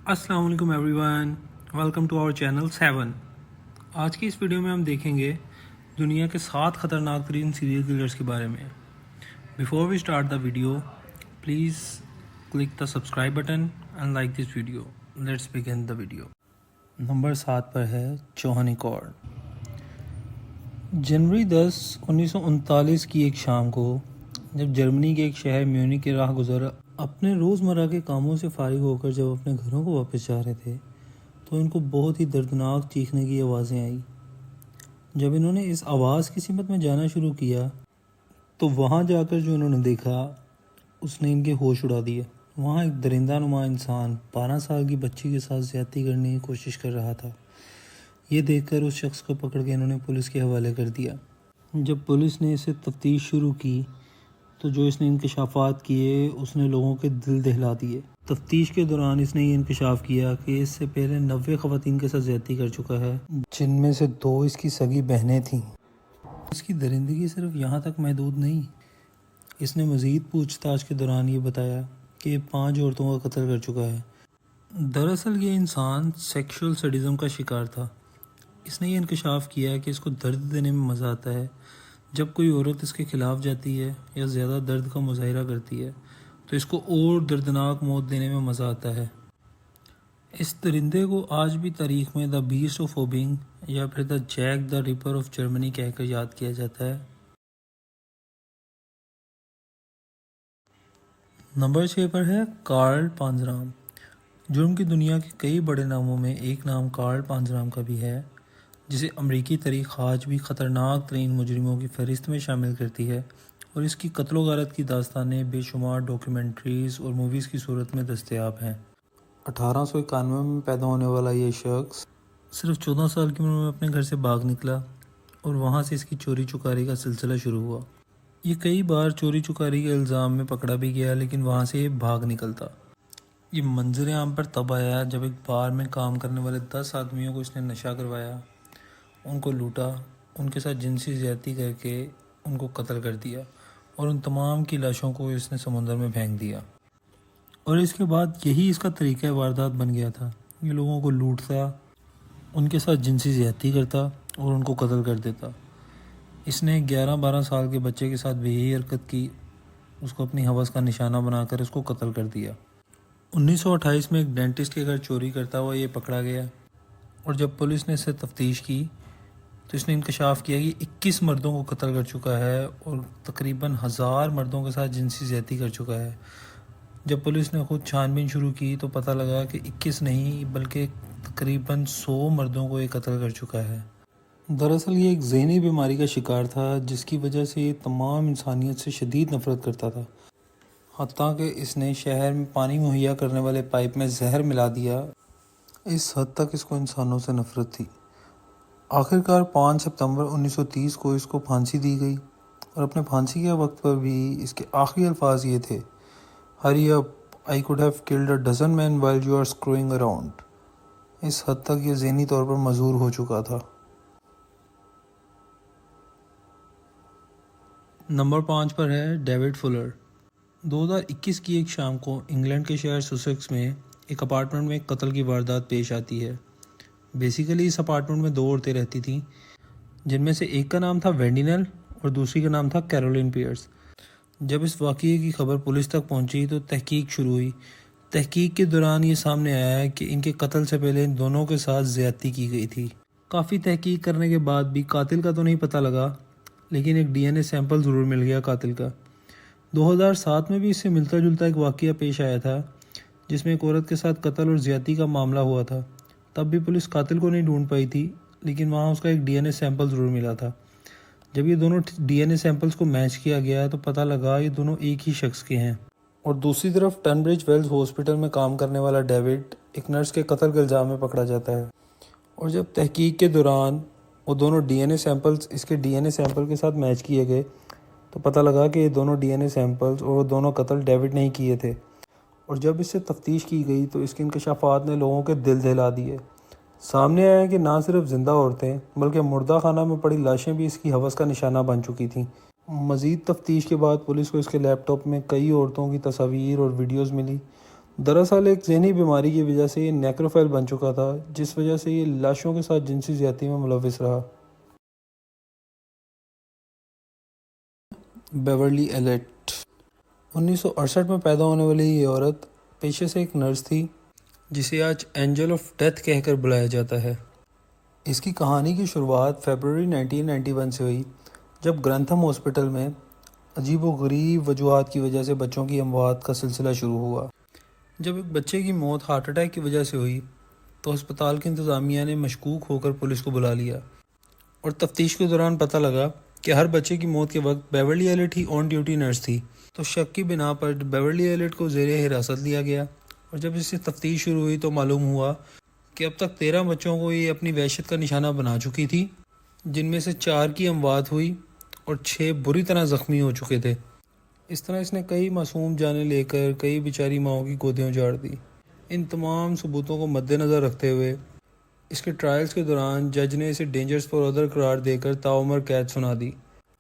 السلام علیکم everyone, welcome to our channel 7۔ آج کی اس ویڈیو میں ہم دیکھیں گے دنیا کے 7 خطرناک ترین سیریل کلرز کے بارے میں۔ Before we start the video please click the subscribe button and like this video. Let's begin the video. Number 7 پر ہے چوہانی کورڈ۔ جنوری 10، 1939 کی ایک شام کو جب جرمنی کے ایک شہر میونخ کے راہ گزر اپنے روزمرہ کے کاموں سے فارغ ہو کر جب اپنے گھروں کو واپس جا رہے تھے تو ان کو بہت ہی دردناک چیخنے کی آوازیں آئیں۔ جب انہوں نے اس آواز کی سمت میں جانا شروع کیا تو وہاں جا کر جو انہوں نے دیکھا اس نے ان کے ہوش اڑا دیے۔ وہاں ایک درندہ نما انسان 12 سال کی بچی کے ساتھ زیادتی کرنے کی کوشش کر رہا تھا۔ یہ دیکھ کر اس شخص کو پکڑ کے انہوں نے پولیس کے حوالے کر دیا۔ جب پولیس نے اسے تفتیش شروع کی تو جو اس نے انکشافات کیے اس نے لوگوں کے دل دہلا دیے۔ تفتیش کے دوران اس نے یہ انکشاف کیا کہ اس سے پہلے 90 خواتین کے ساتھ زیادتی کر چکا ہے، جن میں سے 2 اس کی سگی بہنیں تھیں۔ اس کی درندگی صرف یہاں تک محدود نہیں، اس نے مزید پوچھ تاچھ کے دوران یہ بتایا کہ یہ 5 عورتوں کا قتل کر چکا ہے۔ دراصل یہ انسان سیکشول سیڈزم کا شکار تھا۔ اس نے یہ انکشاف کیا کہ اس کو درد دینے میں مزہ آتا ہے۔ جب کوئی عورت اس کے خلاف جاتی ہے یا زیادہ درد کا مظاہرہ کرتی ہے تو اس کو اور دردناک موت دینے میں مزہ آتا ہے۔ اس درندے کو آج بھی تاریخ میں دا بیسٹ آف اوبنگ یا پھر the Jack the Ripper of Germany کہہ کر یاد کیا جاتا ہے۔ نمبر 6 پر ہے کارل پانزرام۔ جرم کی دنیا کے کئی بڑے ناموں میں ایک نام کارل پانزرام کا بھی ہے، جسے امریکی تاریخ آج بھی خطرناک ترین مجرموں کی فہرست میں شامل کرتی ہے، اور اس کی قتل و غارت کی داستانیں بے شمار ڈاکیومنٹریز اور موویز کی صورت میں دستیاب ہیں۔ 1891 میں پیدا ہونے والا یہ شخص صرف 14 سال کی عمر میں اپنے گھر سے باغ نکلا اور وہاں سے اس کی چوری چکاری کا سلسلہ شروع ہوا۔ یہ کئی بار چوری چکاری کے الزام میں پکڑا بھی گیا، لیکن وہاں سے یہ بھاگ نکلتا۔ یہ منظر عام پر تب آیا جب ایک بار میں کام کرنے والے 10 آدمیوں کو اس نے نشہ کروایا، ان کو لوٹا، ان کے ساتھ جنسی زیادتی کر کے ان کو قتل کر دیا اور ان تمام کی لاشوں کو اس نے سمندر میں پھینک دیا۔ اور اس کے بعد یہی اس کا طریقہ واردات بن گیا تھا۔ یہ لوگوں کو لوٹتا، ان کے ساتھ جنسی زیادتی کرتا اور ان کو قتل کر دیتا۔ اس نے 11-12 سال کے بچے کے ساتھ بھی یہی حرکت کی، اس کو اپنی ہوس کا نشانہ بنا کر اس کو قتل کر دیا۔ 1928 میں ایک ڈینٹسٹ کے گھر چوری کرتا ہوا یہ پکڑا گیا، اور جب پولیس نے اس سے تفتیش کی تو اس نے انکشاف کیا کہ 21 مردوں کو قتل کر چکا ہے اور تقریباً 1000 مردوں کے ساتھ جنسی زیادتی کر چکا ہے۔ جب پولیس نے خود چھان بین شروع کی تو پتہ لگا کہ 21 نہیں بلکہ تقریباً 100 مردوں کو یہ قتل کر چکا ہے۔ دراصل یہ ایک ذہنی بیماری کا شکار تھا جس کی وجہ سے یہ تمام انسانیت سے شدید نفرت کرتا تھا، حتیٰ کہ اس نے شہر میں پانی مہیا کرنے والے پائپ میں زہر ملا دیا۔ اس حد تک اس کو انسانوں سے نفرت تھی۔ آخرکار 5 ستمبر 1930 کو اس کو پھانسی دی گئی، اور اپنے پھانسی کے وقت پر بھی اس کے آخری الفاظ یہ تھے: ہری اپ، I could have killed a dozen men while you are screwing around۔ اس حد تک یہ ذہنی طور پر معذور ہو چکا تھا۔ نمبر 5 پر ہے ڈیوڈ فولر۔ 2021 کی ایک شام کو انگلینڈ کے شہر سسیکس میں ایک اپارٹمنٹ میں ایک قتل کی واردات پیش آتی ہے۔ بیسیکلی اس اپارٹمنٹ میں 2 عورتیں رہتی تھیں، جن میں سے ایک کا نام تھا وینڈی نیل اور دوسری کا نام تھا کیرولین پیئرس۔ جب اس واقعے کی خبر پولیس تک پہنچی تو تحقیق شروع ہوئی۔ تحقیق کے دوران یہ سامنے آیا ہے کہ ان کے قتل سے پہلے ان دونوں کے ساتھ زیادتی کی گئی تھی۔ کافی تحقیق کرنے کے بعد بھی قاتل کا تو نہیں پتہ لگا، لیکن ایک DNA سیمپل ضرور مل گیا قاتل کا۔ 2007 میں بھی اس سے ملتا جلتا ایک واقعہ پیش آیا تھا جس میں ایک عورت کے ساتھ قتل اور زیادتی کا معاملہ ہوا تھا۔ تب بھی پولیس قاتل کو نہیں ڈھونڈ پائی تھی، لیکن وہاں اس کا ایک DNA سیمپل ضرور ملا تھا۔ جب یہ دونوں DNA سیمپلز کو میچ کیا گیا تو پتہ لگا یہ دونوں ایک ہی شخص کے ہیں۔ اور دوسری طرف ٹنبرج ویلز ہاسپٹل میں کام کرنے والا ڈیوڈ ایک نرس کے قتل کے الزام میں پکڑا جاتا ہے، اور جب تحقیق کے دوران وہ دونوں DNA سیمپلز اس کے DNA سیمپل کے ساتھ میچ کیے گئے تو پتہ لگا کہ یہ دونوں DNA سیمپلز اور وہ دونوں قتل ڈیوڈ نے ہی کیے تھے۔ اور جب اس سے تفتیش کی گئی تو اس کے انکشافات نے لوگوں کے دل دہلا دیے۔ سامنے آیا کہ نہ صرف زندہ عورتیں بلکہ مردہ خانہ میں پڑی لاشیں بھی اس کی ہوس کا نشانہ بن چکی تھیں۔ مزید تفتیش کے بعد پولیس کو اس کے لیپ ٹاپ میں کئی عورتوں کی تصاویر اور ویڈیوز ملی دراصل ایک ذہنی بیماری کی وجہ سے یہ نیکروفائل بن چکا تھا، جس وجہ سے یہ لاشوں کے ساتھ جنسی زیادتی میں ملوث رہا۔ بیورلی ایلیٹ 1968 میں پیدا ہونے والی یہ عورت پیشے سے ایک نرس تھی، جسے آج اینجل آف ڈیتھ کہہ کر بلایا جاتا ہے۔ اس کی کہانی کی شروعات فیبروری 1991 سے ہوئی، جب گرنتھم ہاسپٹل میں عجیب و غریب وجوہات کی وجہ سے بچوں کی اموات کا سلسلہ شروع ہوا۔ جب ایک بچے کی موت ہارٹ اٹیک کی وجہ سے ہوئی تو ہسپتال کی انتظامیہ نے مشکوک ہو کر پولیس کو بلا لیا، اور تفتیش کے دوران پتہ لگا کہ ہر بچے کی موت کے وقت بیورلی ایلیٹ ہی آن ڈیوٹی نرس تھی۔ تو شک کی بنا پر بیورلی ایلیٹ کو زیر حراست لیا گیا، اور جب اس سے تفتیش شروع ہوئی تو معلوم ہوا کہ اب تک 13 بچوں کو یہ اپنی وحشت کا نشانہ بنا چکی تھی، جن میں سے 4 کی اموات ہوئی اور 6 بری طرح زخمی ہو چکے تھے۔ اس طرح اس نے کئی معصوم جانیں لے کر کئی بیچاری ماؤں کی گودیاں اجاڑ دی۔ ان تمام ثبوتوں کو مد نظر رکھتے ہوئے اس کے ٹرائلز کے دوران جج نے اسے ڈینجرس فار ادر قرار دے کر تاعمر قید سنا دی۔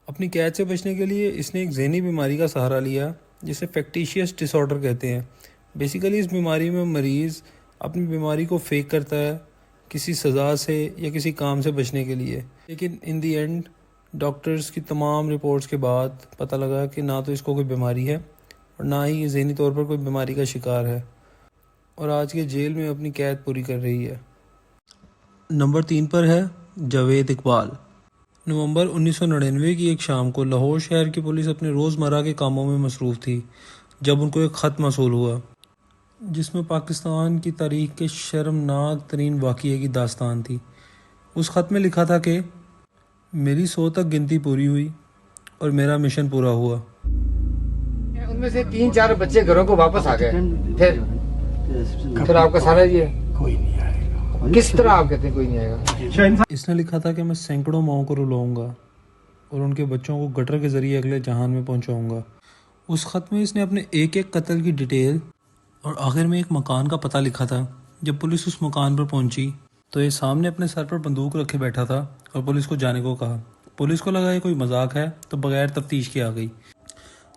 اپنی قید سے بچنے کے لیے اس نے ایک ذہنی بیماری کا سہارا لیا جسے فیکٹیشیس ڈس آرڈر کہتے ہیں۔ بیسیکلی اس بیماری میں مریض اپنی بیماری کو فیک کرتا ہے کسی سزا سے یا کسی کام سے بچنے کے لیے، لیکن ان دی اینڈ ڈاکٹرز کی تمام رپورٹس کے بعد پتہ لگا کہ نہ تو اس کو کوئی بیماری ہے اور نہ ہی یہ ذہنی طور پر کوئی بیماری کا شکار ہے، اور آج کے جیل میں اپنی قید پوری کر رہی ہے۔ نمبر 3 پر ہے جاوید اقبال۔ نومبر 1999 کی ایک شام کو لاہور شہر کی پولیس اپنے روزمرہ کے کاموں میں مصروف تھی جب ان کو ایک خط موصول ہوا، جس میں پاکستان کی تاریخ کے شرمناک ترین واقعے کی داستان تھی۔ اس خط میں لکھا تھا کہ میری 100 تک گنتی پوری ہوئی اور میرا مشن پورا ہوا۔ ان میں سے 3-4 بچے گھروں کو واپس آ گئے، پھر آپ کا سارا یہ کوئی نہیں آئے گا۔ کس طرح آپ کہتے ہیں کوئی نہیں آئے گا؟ اس نے لکھا تھا کہ میں سینکڑوں ماؤں کو رلاؤں گا اور ان کے بچوں کو گٹر کے ذریعے اگلے جہان میں پہنچاؤں گا۔ اس خط میں اس نے اپنے ایک ایک قتل کی ڈیٹیل اور آخر میں ایک مکان کا پتہ لکھا تھا۔ جب پولیس اس مکان پر پہنچی تو یہ سامنے اپنے سر پر بندوق رکھے بیٹھا تھا اور پولیس کو جانے کو کہا۔ پولیس کو لگا یہ کوئی مذاق ہے تو بغیر تفتیش کے آ گئی،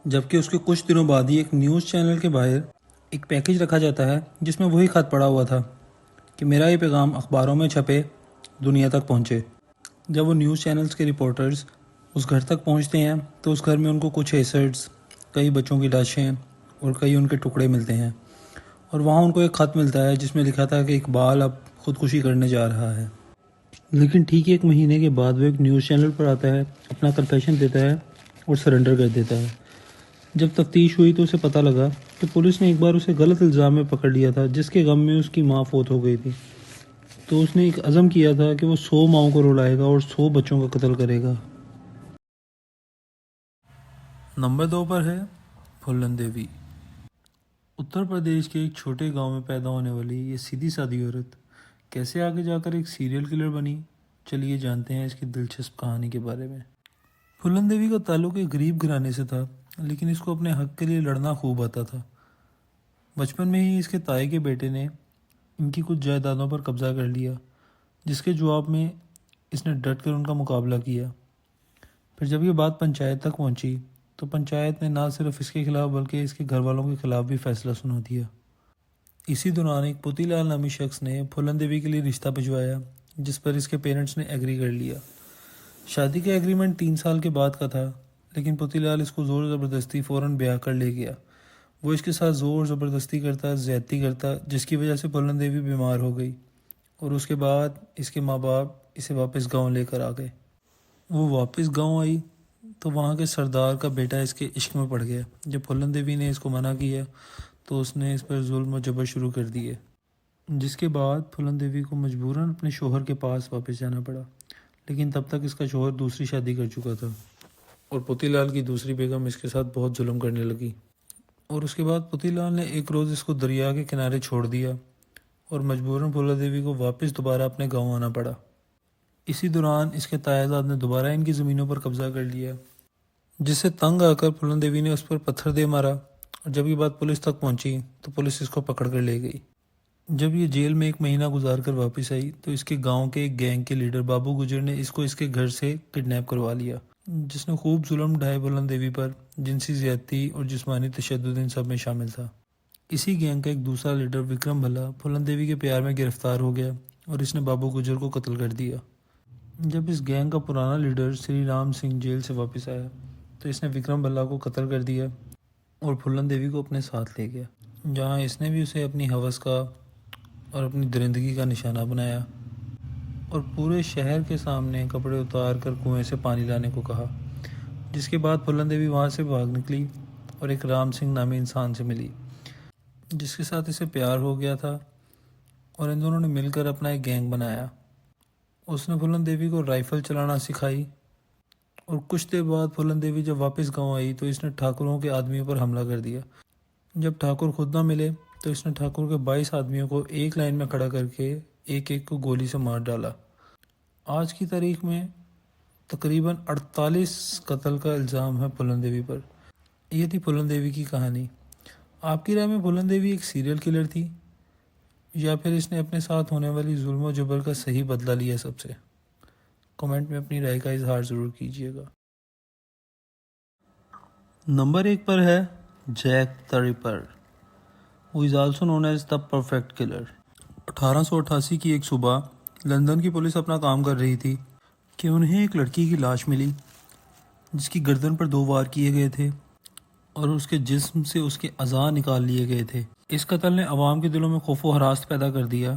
جبکہ اس کے کچھ دنوں بعد ہی ایک نیوز چینل کے باہر ایک پیکج رکھا جاتا ہے جس میں وہی خط پڑا ہوا تھا کہ میرا یہ پیغام اخباروں میں چھپے، دنیا تک پہنچے۔ جب وہ نیوز چینلز کے رپورٹرز اس گھر تک پہنچتے ہیں تو اس گھر میں ان کو کچھ ایسڈز، کئی بچوں کی لاشیں اور کئی ان کے ٹکڑے ملتے ہیں، اور وہاں ان کو ایک خط ملتا ہے جس میں لکھا تھا کہ اقبال اب خودکشی کرنے جا رہا ہے۔ لیکن ٹھیک 1 مہینے کے بعد وہ ایک نیوز چینل پر آتا ہے، اپنا کنفیشن دیتا ہے اور سرنڈر کر دیتا ہے۔ جب تفتیش ہوئی تو اسے پتہ لگا کہ پولیس نے ایک بار اسے غلط الزام میں پکڑ لیا تھا، جس کے غم میں اس کی ماں فوت ہو گئی تھی۔ تو اس نے ایک عزم کیا تھا کہ وہ 100 ماؤں کو رلائے گا اور 100 بچوں کا قتل کرے گا۔ نمبر 2 پر ہے پھولن دیوی۔ اتر پردیش کے ایک چھوٹے گاؤں میں پیدا ہونے والی یہ سیدھی سادھی عورت کیسے آگے جا کر ایک سیریل کلر بنی، چلیے جانتے ہیں اس کی دلچسپ کہانی کے بارے میں۔ پھولن دیوی کا تعلق ایک غریب گھرانے سے تھا، لیکن اس کو اپنے حق کے لیے لڑنا خوب آتا تھا۔ بچپن میں ہی اس کے تائی کے بیٹے نے ان کی کچھ جائیدادوں پر قبضہ کر لیا، جس کے جواب میں اس نے ڈٹ کر ان کا مقابلہ کیا۔ پھر جب یہ بات پنچایت تک پہنچی تو پنچایت نے نہ صرف اس کے خلاف بلکہ اس کے گھر والوں کے خلاف بھی فیصلہ سنا دیا۔ اسی دوران ایک پوتی لال نامی شخص نے پھولن دیوی کے لیے رشتہ بھجوایا، جس پر اس کے پیرنٹس نے ایگری کر لیا۔ شادی کا ایگریمنٹ 3 سال کے بعد کا تھا، لیکن پوتی لال اس کو زور زبردستی فوراً بیاہ کر لے گیا۔ وہ اس کے ساتھ زور زبردستی کرتا، زیادتی کرتا، جس کی وجہ سے پھولن دیوی بیمار ہو گئی، اور اس کے بعد اس کے ماں باپ اسے واپس گاؤں لے کر آ گئے۔ وہ واپس گاؤں آئی تو وہاں کے سردار کا بیٹا اس کے عشق میں پڑ گیا۔ جب پھولن دیوی نے اس کو منع کیا تو اس نے اس پر ظلم و جبر شروع کر دیے، جس کے بعد پھولن دیوی کو مجبوراً اپنے شوہر کے پاس واپس جانا پڑا، لیکن تب تک اس کا شوہر دوسری شادی کر چکا تھا، اور پوتی لال کی دوسری بیگم اس کے ساتھ بہت ظلم کرنے لگی، اور اس کے بعد پوتی لال نے ایک روز اس کو دریا کے کنارے چھوڑ دیا اور مجبوراً پھولن دیوی کو واپس دوبارہ اپنے گاؤں آنا پڑا۔ اسی دوران اس کے تایازاد نے دوبارہ ان کی زمینوں پر قبضہ کر لیا، جس سے تنگ آ کر پھولن دیوی نے اس پر پتھر دے مارا، اور جب یہ بات پولیس تک پہنچی تو پولیس اس کو پکڑ کر لے گئی۔ جب یہ جیل میں 1 مہینہ گزار کر واپس آئی تو اس کے گاؤں کے ایک گینگ کے لیڈر بابو گجر نے اس کو اس کے گھر سے کڈنیپ کروا لیا، جس نے خوب ظلم ڈھائے پھولن دیوی پر، جنسی زیادتی اور جسمانی تشدد ان سب میں شامل تھا۔ اسی گینگ کا ایک دوسرا لیڈر وکرم بھلا پھولن دیوی کے پیار میں گرفتار ہو گیا اور اس نے بابو گجر کو قتل کر دیا۔ جب اس گینگ کا پرانا لیڈر سری رام سنگھ جیل سے واپس آیا تو اس نے وکرم بھلا کو قتل کر دیا اور پھولن دیوی کو اپنے ساتھ لے گیا، جہاں اس نے بھی اسے اپنی ہوس کا اور اپنی درندگی کا نشانہ بنایا اور پورے شہر کے سامنے کپڑے اتار کر کنویں سے پانی لانے کو کہا، جس کے بعد پھولن دیوی وہاں سے بھاگ نکلی اور ایک رام سنگھ نامی انسان سے ملی جس کے ساتھ اسے پیار ہو گیا تھا اور ان دونوں نے مل کر اپنا ایک گینگ بنایا۔ اس نے پھولن دیوی کو رائفل چلانا سکھائی اور کچھ دیر بعد پھولن دیوی جب واپس گاؤں آئی تو اس نے ٹھاکروں کے آدمیوں پر حملہ کر دیا۔ جب ٹھاکر خود نہ ملے تو اس نے ٹھاکر کے 22 آدمیوں کو ایک لائن میں کھڑا کر کے ایک ایک کو گولی سے مار ڈالا۔ آج کی تاریخ میں تقریباً 48 قتل کا الزام ہے پھولن دیوی پر۔ یہ تھی پھولن دیوی کی کہانی۔ آپ کی رائے میں پھولن دیوی ایک سیریل کلر تھی یا پھر اس نے اپنے ساتھ ہونے والی ظلم و جبر کا صحیح بدلہ لیا سب سے؟ کمنٹ میں اپنی رائے کا اظہار ضرور کیجیے گا۔ نمبر 1 پر ہے Jack the Ripper, who is also known as the perfect killer۔ 1888 کی ایک صبح لندن کی پولیس اپنا کام کر رہی تھی کہ انہیں ایک لڑکی کی لاش ملی جس کی گردن پر 2 وار کیے گئے تھے اور اس کے جسم سے اس کے اعضاء نکال لیے گئے تھے۔ اس قتل نے عوام کے دلوں میں خوف و ہراس پیدا کر دیا۔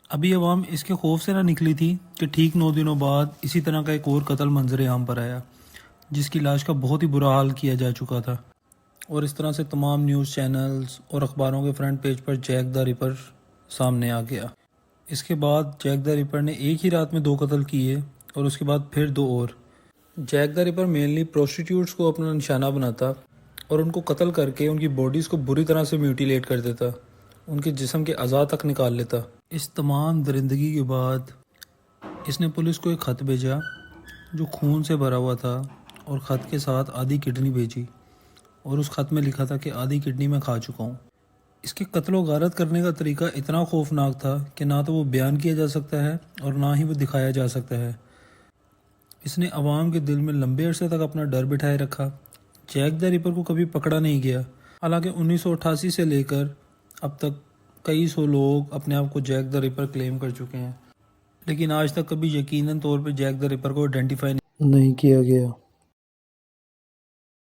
ابھی عوام اس کے خوف سے نہ نکلی تھی کہ ٹھیک 9 دنوں بعد اسی طرح کا ایک اور قتل منظر عام پر آیا جس کی لاش کا بہت ہی برا حال کیا جا چکا تھا، اور اس طرح سے تمام نیوز چینلز اور اخباروں کے front page per Jack the rapper سامنے آ گیا۔ اس کے بعد جیک دی ریپر نے ایک ہی رات میں 2 قتل کیے اور اس کے بعد پھر 2 اور۔ جیک دی ریپر مینلی پروسٹیٹیوٹس کو اپنا نشانہ بناتا اور ان کو قتل کر کے ان کی باڈیز کو بری طرح سے میوٹیلیٹ کر دیتا، ان کے جسم کے اعضاء تک نکال لیتا۔ اس تمام درندگی کے بعد اس نے پولیس کو ایک خط بھیجا جو خون سے بھرا ہوا تھا اور خط کے ساتھ آدھی کڈنی بھیجی، اور اس خط میں لکھا تھا کہ آدھی کڈنی میں کھا چکا ہوں۔ اس کے قتل و غارت کرنے کا طریقہ اتنا خوفناک تھا کہ نہ تو وہ بیان کیا جا سکتا ہے اور نہ ہی وہ دکھایا جا سکتا ہے۔ اس نے عوام کے دل میں لمبے عرصے تک اپنا ڈر بٹھائے رکھا۔ جیک دی ریپر کو کبھی پکڑا نہیں گیا، حالانکہ 1988 سے لے کر اب تک کئی سو لوگ اپنے آپ کو جیک دی ریپر کلیم کر چکے ہیں، لیکن آج تک کبھی یقیناً طور پہ جیک دی ریپر کو آئیڈینٹیفائی نہیں کیا گیا۔